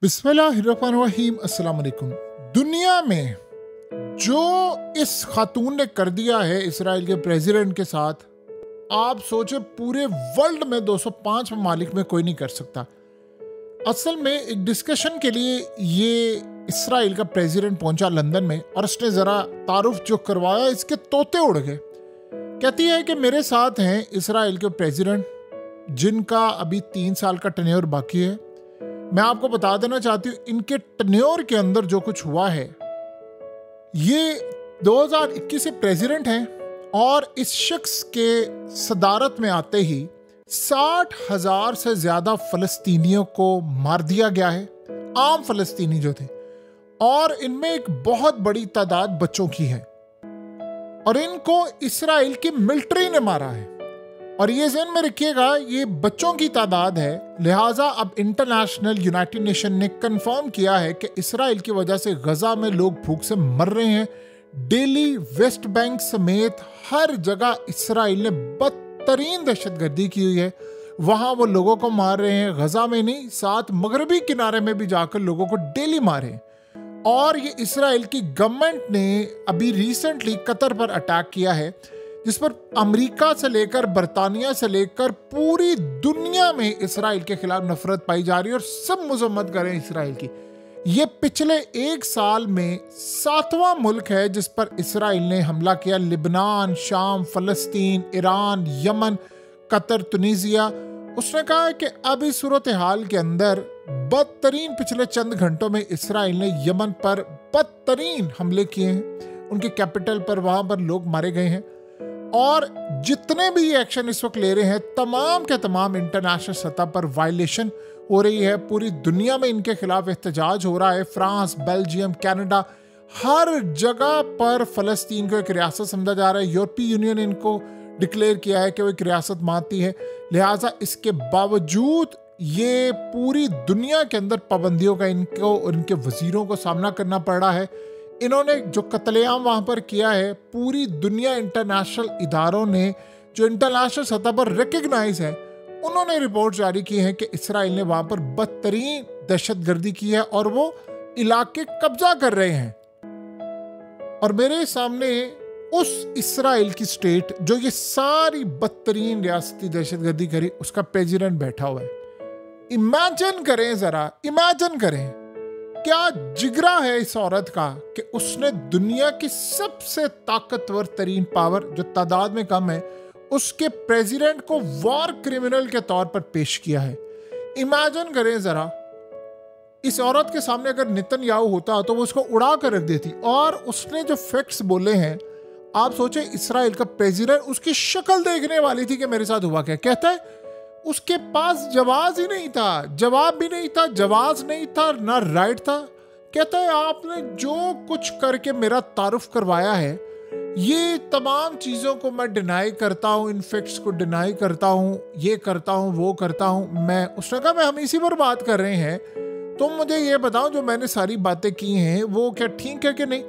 बिस्मिल्लाहिर्रहमानिर्रहीम। अस्सलाम वालेकुम। दुनिया में जो इस खातून ने कर दिया है इसराइल के प्रेसिडेंट के साथ, आप सोचे पूरे वर्ल्ड में 205 ममालिक में कोई नहीं कर सकता। असल में एक डिस्कशन के लिए ये इसराइल का प्रेसिडेंट पहुंचा लंदन में और उसने ज़रा तारुफ जो करवाया, इसके तोते उड़ गए। कहती है कि मेरे साथ हैं इसराइल के प्रेसिडेंट जिनका अभी 3 साल का टेन्योर बाकी है। मैं आपको बता देना चाहती हूँ इनके टेन्योर के अंदर जो कुछ हुआ है, ये 2021 से प्रेसिडेंट हैं और इस शख्स के सदारत में आते ही 60,000 से ज्यादा फलस्तीनियों को मार दिया गया है, आम फलस्तीनी जो थे, और इनमें एक बहुत बड़ी तादाद बच्चों की है और इनको इसराइल की मिलिट्री ने मारा है। और ये ज़हन में रखिएगा, ये बच्चों की तादाद है, लिहाजा अब इंटरनेशनल यूनाइटेड नेशन ने कंफर्म किया है कि इसराइल की वजह से गजा में लोग भूख से मर रहे हैं। डेली, वेस्ट बैंक समेत हर जगह इसराइल ने बदतरीन दहशतगर्दी की हुई है। वहाँ वो लोगों को मार रहे हैं, गजा में नहीं, साथ मगरबी किनारे में भी जाकर लोगों को डेली मारे। और ये इसराइल की गवर्नमेंट ने अभी रिसेंटली कतर पर अटैक किया है, जिस पर अमेरिका से लेकर बरतानिया से लेकर पूरी दुनिया में इसराइल के खिलाफ नफरत पाई जा रही है और सब मजम्मत करें इसराइल की। ये पिछले 1 साल में 7वां मुल्क है जिस पर इसराइल ने हमला किया। लिबनान, शाम, फलस्तीन, ईरान, यमन, कतर, तुनीजिया। उसने कहा है कि अब इस सूरत हाल के अंदर बदतरीन पिछले चंद घंटों में इसराइल ने यमन पर बदतरीन हमले किए हैं, उनके कैपिटल पर, वहां पर लोग मारे गए हैं। और जितने भी एक्शन इस वक्त ले रहे हैं, तमाम के तमाम इंटरनेशनल सतह पर वायलेशन हो रही है। पूरी दुनिया में इनके खिलाफ एहतजाज हो रहा है। फ्रांस, बेल्जियम, कनाडा, हर जगह पर फलस्तीन को एक रियासत समझा जा रहा है। यूरोपीय यूनियन इनको डिक्लेयर किया है कि वो एक रियासत मानती है। लिहाजा इसके बावजूद ये पूरी दुनिया के अंदर पाबंदियों का इनको और इनके वजीरों को सामना करना पड़ रहा है। इन्होंने जो कत्लेआम वहाँ पर किया है, पूरी दुनिया इंटरनेशनल इदारों ने जो इंटरनेशनल सतह पर रिकग्नाइज है, उन्होंने रिपोर्ट जारी की है कि इसराइल ने वहाँ पर बदतरीन दहशतगर्दी की है और वो इलाके कब्जा कर रहे हैं। और मेरे सामने उस इसराइल की स्टेट जो ये सारी बदतरीन रियासती दहशतगर्दी करी, उसका प्रेसिडेंट बैठा हुआ है। इमेजिन करें, जरा इमेजिन करें, क्या जिगरा है इस औरत का कि उसने दुनिया की सबसे ताकतवर तरीन पावर, जो तादाद में कम है, उसके प्रेसिडेंट को वॉर क्रिमिनल के तौर पर पेश किया है। इमेजिन करें जरा, इस औरत के सामने अगर नेतन्याहू होता तो वो उसको उड़ा कर रख देती। और उसने जो फैक्ट्स बोले हैं, आप सोचे, इसराइल का प्रेसिडेंट, उसकी शक्ल देखने वाली थी कि मेरे साथ हुआ क्या। कहता है उसके पास जवाब ही नहीं था, जवाब भी नहीं था, जवाब नहीं था, ना राइट था। कहता है आपने जो कुछ करके मेरा तारुफ करवाया है, ये तमाम चीज़ों को मैं डिनाई करता हूँ, इन फैक्ट्स को डिनाई करता हूँ, ये करता हूँ, वो करता हूँ मैं। उसने कहा मैं हम इसी पर बात कर रहे हैं, तुम मुझे ये बताओ जो मैंने सारी बातें की हैं वो क्या ठीक है कि नहीं।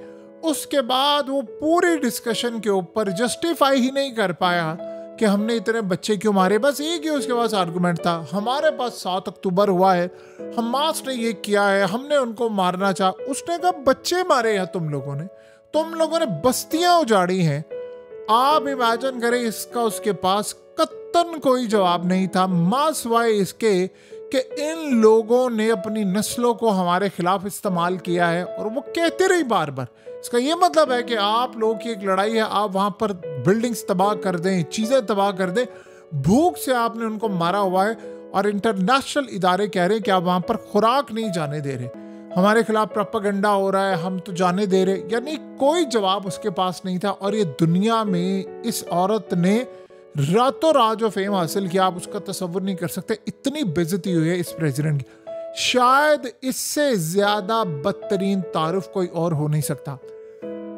उसके बाद वो पूरी डिस्कशन के ऊपर जस्टिफाई ही नहीं कर पाया कि हमने इतने बच्चे क्यों मारे। बस एक ही उसके पास आर्गुमेंट था, हमारे पास 7 अक्टूबर हुआ है, हमास ने ये किया है, हमने उनको मारना चाहा। उसने कहा बच्चे मारे हैं तुम लोगों ने बस्तियां उजाड़ी हैं। आप इमेजिन करें, इसका उसके पास कत्तन कोई जवाब नहीं था, मासवाए इसके कि इन लोगों ने अपनी नस्लों को हमारे खिलाफ इस्तेमाल किया है। और वो कहते रही बार बार। इसका ये मतलब है कि आप लोगों की एक लड़ाई है, आप वहाँ पर बिल्डिंग्स तबाह कर दें, चीज़ें तबाह कर दें, भूख से आपने उनको मारा हुआ है। और इंटरनेशनल इदारे कह रहे हैं कि आप वहाँ पर खुराक नहीं जाने दे रहे, हमारे खिलाफ प्रोपेगेंडा हो रहा है, हम तो जाने दे रहे। यानी कोई जवाब उसके पास नहीं था। और ये दुनिया में इस औरत ने रातों रात जो फेम हासिल किया, आप उसका तसव्वुर नहीं कर सकते। इतनी बेइज्जती हुई है इस प्रेसिडेंट की, शायद इससे ज्यादा बदतरीन तारुफ कोई और हो नहीं सकता।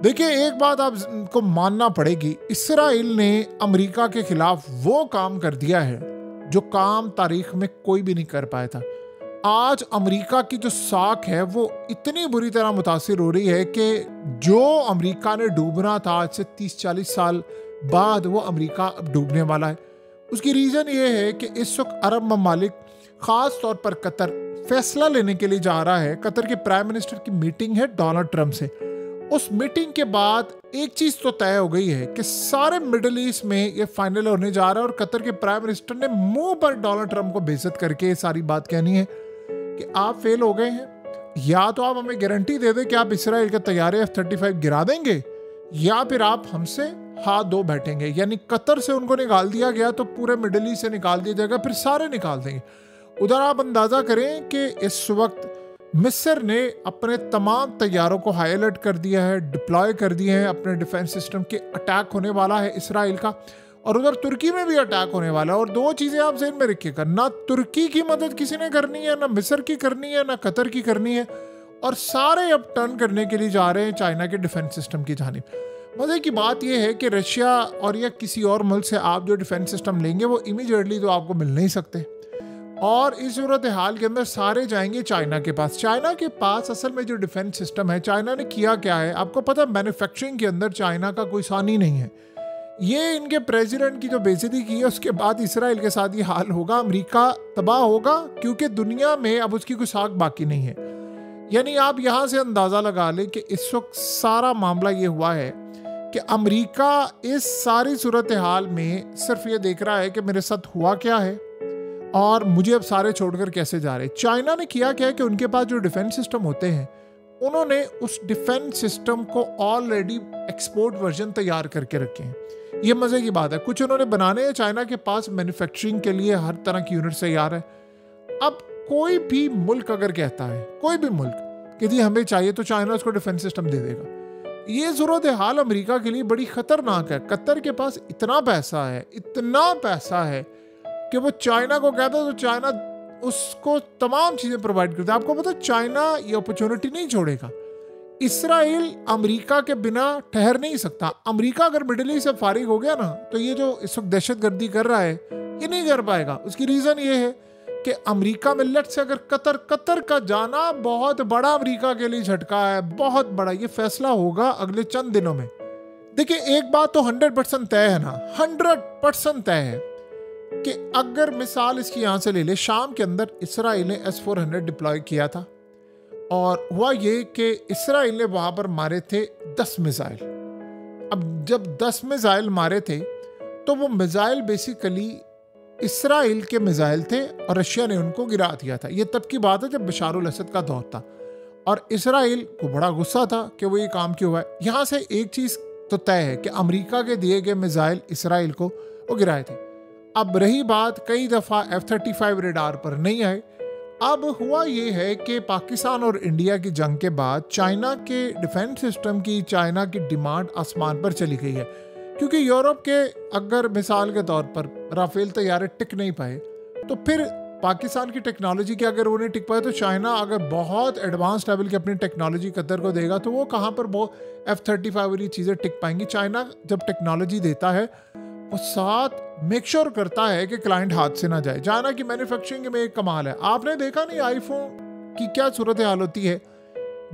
देखिए, एक बात आपको मानना पड़ेगी, इसराइल ने अमेरिका के खिलाफ वो काम कर दिया है जो काम तारीख में कोई भी नहीं कर पाया था। आज अमेरिका की जो साख है वो इतनी बुरी तरह मुतासिर हो रही है कि जो अमेरिका ने डूबना था आज से 30-40 साल बाद, वो अमेरिका अब डूबने वाला है। उसकी रीज़न ये है कि इस वक्त अरब ममालिक, ख़ास तौर पर कतर, फैसला लेने के लिए जा रहा है। कतर के प्राइम मिनिस्टर की मीटिंग है डोनाल्ड ट्रंप से। उस मीटिंग के बाद एक चीज तो तय हो गई है कि सारे मिडिल ईस्ट में ये फाइनल होने जा रहा है, और कतर के प्राइम मिनिस्टर ने मुंह पर डोनाल्ड ट्रंप को बेइज्जत करके ये सारी बात कहनी है कि आप फेल हो गए हैं, या तो आप हमें गारंटी दे दें कि आप इसराइल के तैयारे F-35 गिरा देंगे, या फिर आप हमसे हाथ धो बैठेंगे। यानी कतर से उनको निकाल दिया गया तो पूरे मिडिल ईस्ट से निकाल दिया जाएगा, फिर सारे निकाल देंगे। उधर आप अंदाजा करें कि इस वक्त मिस्र ने अपने तमाम तैयारों को हाई अलर्ट कर दिया है, डिप्लॉय कर दिए हैं अपने डिफेंस सिस्टम के। अटैक होने वाला है इसराइल का, और उधर तुर्की में भी अटैक होने वाला है। और दो चीजें आप ज़हन में रखिएगा, ना तुर्की की मदद किसी ने करनी है, ना मिस्र की करनी है, ना कतर की करनी है, और सारे अब टर्न करने के लिए जा रहे हैं चाइना के डिफेंस सिस्टम की जानिब। मजे की बात यह है कि रशिया और या किसी और मुल्क से आप जो डिफेंस सिस्टम लेंगे वो इमीडिएटली तो आपको मिल नहीं सकते, और इस सूरत हाल के अंदर सारे जाएंगे चाइना के पास। चाइना के पास असल में जो डिफेंस सिस्टम है, चाइना ने किया क्या है आपको पता है? मैन्युफैक्चरिंग के अंदर चाइना का कोई सानी नहीं है। ये इनके प्रेसिडेंट की जो बेइज्जती की है उसके बाद इसराइल के साथ ये हाल होगा। अमेरिका तबाह होगा क्योंकि दुनिया में अब उसकी कोई साख बाकी नहीं है। यानी आप यहाँ से अंदाज़ा लगा लें कि इस वक्त सारा मामला ये हुआ है कि अमेरिका इस सारी सूरत हाल में सिर्फ ये देख रहा है कि मेरे साथ हुआ क्या है और मुझे अब सारे छोड़कर कैसे जा रहे। चाइना ने किया क्या है कि उनके पास जो डिफेंस सिस्टम होते हैं उन्होंने उस डिफेंस सिस्टम को ऑलरेडी एक्सपोर्ट वर्जन तैयार करके रखे हैं। ये मज़े की बात है, कुछ उन्होंने बनाने हैं, चाइना के पास मैन्युफैक्चरिंग के लिए हर तरह की यूनिट तैयार है। अब कोई भी मुल्क अगर कहता है, कोई भी मुल्क कि जी हमें चाहिए, तो चाइना उसको डिफेंस सिस्टम दे देगा। ये सूरत हाल अमेरिका के लिए बड़ी खतरनाक है। कतर के पास इतना पैसा है, इतना पैसा है कि वो चाइना को कहता है तो चाइना उसको तमाम चीज़ें प्रोवाइड करता है। आपको पता है चाइना ये अपॉर्चुनिटी नहीं छोड़ेगा। इसराइल अमेरिका के बिना ठहर नहीं सकता। अमेरिका अगर मिडिल ईस्ट से फारिग हो गया ना तो ये जो इस वक्त दहशतगर्दी कर रहा है ये नहीं कर पाएगा। उसकी रीज़न ये है कि अमेरिका में लेट से अगर कतर का जाना बहुत बड़ा अमेरिका के लिए झटका है, बहुत बड़ा। ये फैसला होगा अगले चंद दिनों में। देखिए एक बात तो 100% तय है ना, 100% तय है कि अगर मिसाल इसकी यहाँ से ले ले, शाम के अंदर इसराइल ने S-400 डिप्लॉय किया था और हुआ ये कि इसराइल ने वहाँ पर मारे थे 10 मिसाइल। अब जब 10 मिसाइल मारे थे तो वो मिसाइल बेसिकली इसराइल के मिसाइल थे और रशिया ने उनको गिरा दिया था। ये तब की बात है जब बशार अल असद का दौर था और इसराइल को बड़ा गुस्सा था कि वो ये काम क्यों हुआ है। यहाँ से एक चीज़ तो तय है कि अमेरिका के दिए गए मिसाइल इसराइल को वो गिराए थे। अब रही बात, कई दफ़ा F-35 रेडार पर नहीं आए। अब हुआ ये है कि पाकिस्तान और इंडिया की जंग के बाद चाइना के डिफेंस सिस्टम की, चाइना की डिमांड आसमान पर चली गई है, क्योंकि यूरोप के अगर मिसाल के तौर पर राफेल तैयारे टिक नहीं पाए तो फिर पाकिस्तान की टेक्नोलॉजी के अगर उन्हें टिक पाए तो चाइना अगर बहुत एडवांस लेवल की अपनी टेक्नोलॉजी कतर को देगा तो वो कहाँ पर वो F-35 वाली चीज़ें टिक पाएंगी। चाइना जब टेक्नोलॉजी देता है वो साथ मेक श्योर करता है कि क्लाइंट हाथ से ना जाए। चाइना की मैन्युफैक्चरिंग में एक कमाल है। आपने देखा नहीं आईफोन की क्या सूरत हाल होती है।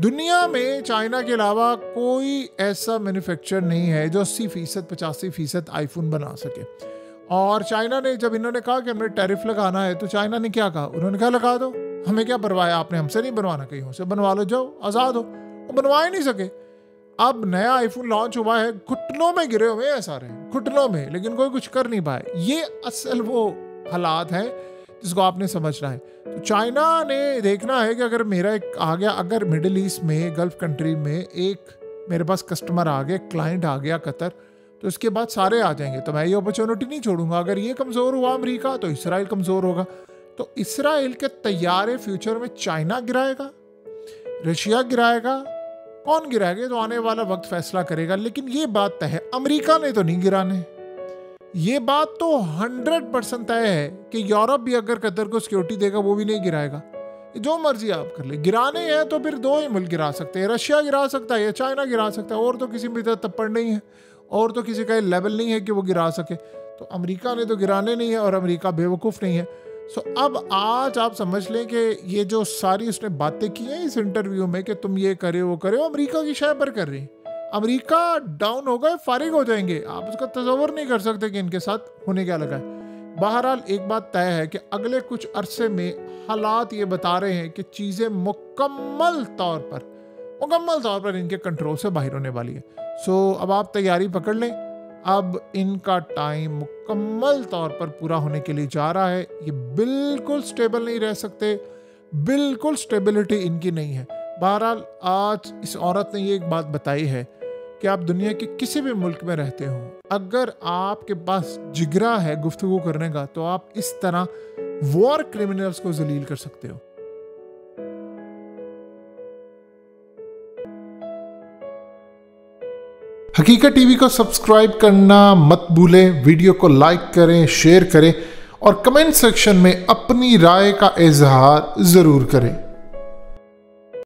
दुनिया में चाइना के अलावा कोई ऐसा मैन्युफैक्चर नहीं है जो 80%, 85% आईफोन बना सके। और चाइना ने जब इन्होंने कहा कि हमें टैरिफ लगाना है तो चाइना ने क्या कहा, उन्होंने कहा लगा दो, हमें क्या परवाह है, आपने हमसे नहीं बनवाना, कहीं से बनवा लो, जाओ आज़ाद हो। वो बनवा ही नहीं सके। अब नया आईफोन लॉन्च हुआ है, घुटनों में गिरे हुए हैं सारे, घुटनों में, लेकिन कोई कुछ कर नहीं पाए। ये असल वो हालात हैं जिसको आपने समझना है। तो चाइना ने देखना है कि अगर मेरा एक आ गया, अगर मिडिल ईस्ट में, गल्फ कंट्री में एक मेरे पास कस्टमर आ गया, क्लाइंट आ गया कतर, तो इसके बाद सारे आ जाएंगे। तो मैं ये अपॉर्चुनिटी नहीं छोड़ूंगा। अगर ये कमज़ोर हुआ अमेरिका तो इसराइल कमज़ोर होगा। तो इसराइल के तैयारे फ्यूचर में चाइना गिराएगा, रशिया गिराएगा, कौन गिराएगा तो आने वाला वक्त फैसला करेगा। लेकिन ये बात तय है, अमेरिका ने तो नहीं गिराने। ये बात तो 100% तय है कि यूरोप भी अगर कतर को सिक्योरिटी देगा वो भी नहीं गिराएगा। जो मर्जी आप कर ले, गिराने हैं तो फिर दो ही मुल्क गिरा सकते हैं, रशिया गिरा सकता है या चाइना गिरा सकता है। और तो किसी भी तरह तप्पड़ नहीं है, और तो किसी का लेवल नहीं है कि वो गिरा सके। तो अमेरिका ने तो गिराने नहीं है और अमेरिका बेवकूफ़ नहीं है। सो अब आज आप समझ लें कि ये जो सारी उसने बातें की हैं इस इंटरव्यू में कि तुम ये करे वो करे, अमेरिका की शय पर कर रही। अमेरिका डाउन हो गए, फारिग हो जाएंगे। आप उसका तस्वर नहीं कर सकते कि इनके साथ होने क्या लगा है। बहरहाल एक बात तय है कि अगले कुछ अरसे में हालात ये बता रहे हैं कि चीज़ें मुकम्मल तौर पर इनके कंट्रोल से बाहर होने वाली है। सो अब आप तैयारी पकड़ लें, अब इनका टाइम मुकम्मल तौर पर पूरा होने के लिए जा रहा है। ये बिल्कुल स्टेबल नहीं रह सकते, बिल्कुल स्टेबिलिटी इनकी नहीं है। बहरहाल आज इस औरत ने ये एक बात बताई है कि आप दुनिया के किसी भी मुल्क में रहते हो, अगर आपके पास जिगरा है गुफ्तगू करने का, तो आप इस तरह वॉर क्रिमिनल्स को जलील कर सकते हो। हकीकत टीवी को सब्सक्राइब करना मत भूलें, वीडियो को लाइक करें, शेयर करें और कमेंट सेक्शन में अपनी राय का इजहार जरूर करें।